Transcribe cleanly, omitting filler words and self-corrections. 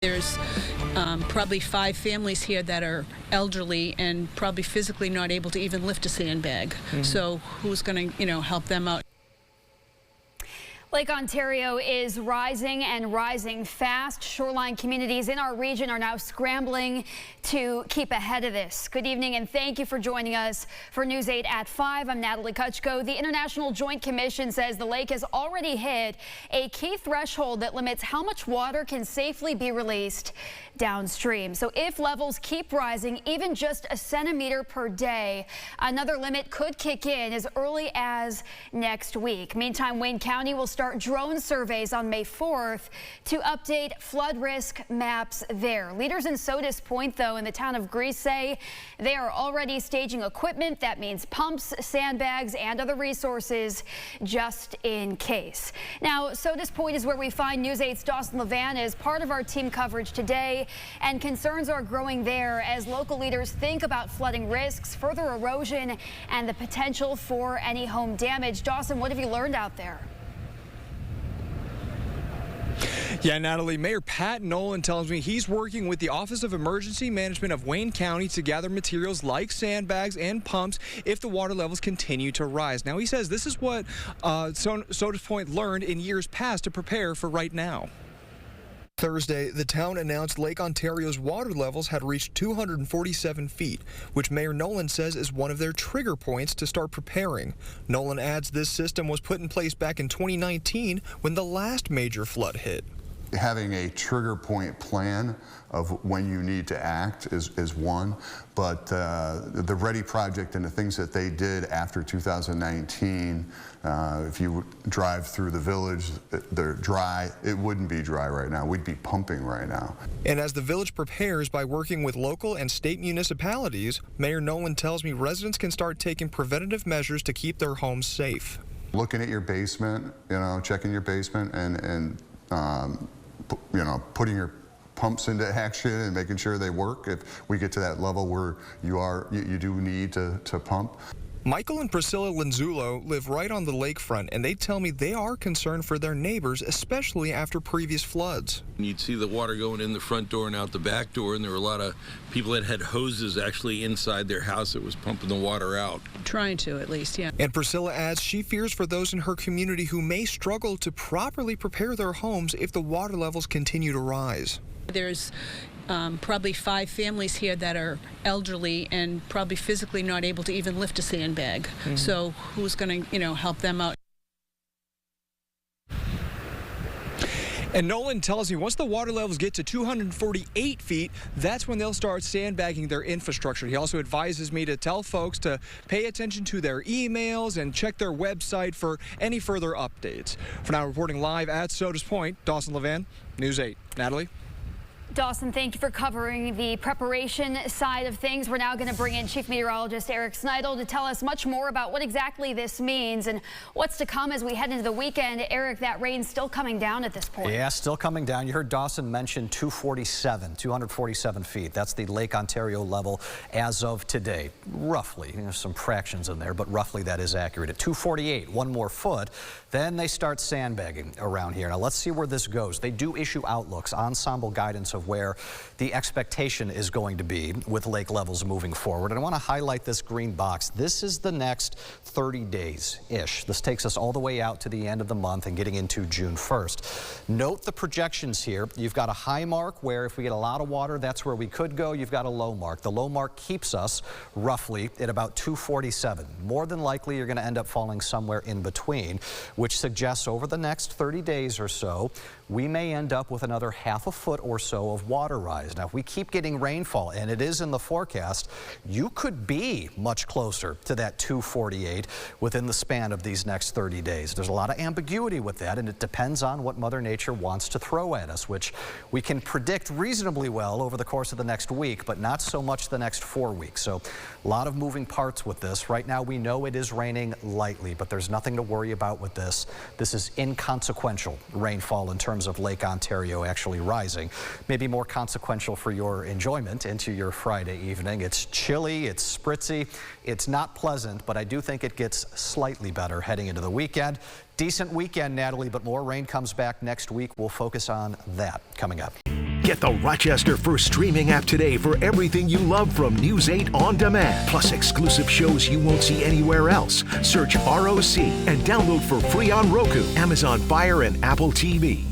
There's probably 5 families here that are elderly and probably physically not able to even lift a sandbag. So who's going to, help them out? Lake Ontario is rising and rising fast. Shoreline communities in our region are now scrambling to keep ahead of this. Good evening and thank you for joining us for News 8 at 5. I'm Natalie Kutchko. The International Joint Commission says the lake has already hit a key threshold that limits how much water can safely be released downstream. So if levels keep rising even just a centimeter per day, another limit could kick in as early as next week. Meantime, Wayne County will start drone surveys on May 4th to update flood risk maps there. Leaders in Sodus Point, though, in the town of Greece say they are already staging equipment. That means pumps, sandbags, and other resources just in case. Now, Sodus Point is where we find News 8's Dawson Levan as part of our team coverage today, and concerns are growing there as local leaders think about flooding risks, further erosion, and the potential for any home damage. Dawson, what have you learned out there? Yeah, Natalie, Mayor Pat Nolan tells me he's working with the Office of Emergency Management of Wayne County to gather materials like sandbags and pumps if the water levels continue to rise. Now, he says this is what Sodus Point learned in years past to prepare for right now. Thursday, the town announced Lake Ontario's water levels had reached 247 feet, which Mayor Nolan says is one of their trigger points to start preparing. Nolan adds this system was put in place back in 2019 when the last major flood hit. Having a trigger point plan of when you need to act is one, but the READY project and the things that they did after 2019, if you drive through the village, they're dry. It wouldn't be dry right now. We'd be pumping right now. And as the village prepares by working with local and state municipalities, Mayor Nolan tells me residents can start taking preventative measures to keep their homes safe. Looking at your basement, checking your basement and putting your pumps into action and making sure they work if we get to that level where you do need to pump. Michael and Priscilla Lanzulo live right on the lakefront, and they tell me they are concerned for their neighbors, especially after previous floods. You'd see the water going in the front door and out the back door, and there were a lot of people that had hoses actually inside their house that was pumping the water out. Trying to, at least, yeah. And Priscilla adds she fears for those in her community who may struggle to properly prepare their homes if the water levels continue to rise. There's probably 5 families here that are elderly and probably physically not able to even lift a sandbag. So who's going to, help them out? And Nolan tells me once the water levels get to 248 feet, that's when they'll start sandbagging their infrastructure. He also advises me to tell folks to pay attention to their emails and check their website for any further updates. For now, reporting live at Sodus Point, Dawson Levan, News 8. Natalie? Dawson, thank you for covering the preparation side of things. We're now going to bring in Chief Meteorologist Eric Sneidel to tell us much more about what exactly this means and what's to come as we head into the weekend. Eric, that rain's still coming down at this point. Yeah, still coming down. You heard Dawson mention 247 feet. That's the Lake Ontario level as of today. Roughly, there's some fractions in there, but roughly that is accurate. At 248, one more foot, then they start sandbagging around here. Now let's see where this goes. They do issue outlooks, ensemble guidance of where the expectation is going to be with lake levels moving forward. And I want to highlight this green box. This is the next 30 days-ish. This takes us all the way out to the end of the month and getting into June 1st. Note the projections here. You've got a high mark where if we get a lot of water, that's where we could go. You've got a low mark. The low mark keeps us roughly at about 247. More than likely, you're going to end up falling somewhere in between, which suggests over the next 30 days or so, we may end up with another half a foot or so of water rise. Now, if we keep getting rainfall, and it is in the forecast, you could be much closer to that 248 within the span of these next 30 days. There's a lot of ambiguity with that, and it depends on what Mother Nature wants to throw at us, which we can predict reasonably well over the course of the next week, but not so much the next 4 weeks. So a lot of moving parts with this. Right now, we know it is raining lightly, but there's nothing to worry about with this. This is inconsequential rainfall in terms of Lake Ontario actually rising. Maybe more consequential for your enjoyment into your Friday evening. It's chilly, it's spritzy, it's not pleasant, but I do think it gets slightly better heading into the weekend. Decent weekend, Natalie, but more rain comes back next week. We'll focus on that coming up. Get the Rochester First streaming app today for everything you love from News 8 On Demand, plus exclusive shows you won't see anywhere else. Search ROC and download for free on Roku, Amazon Fire, and Apple TV.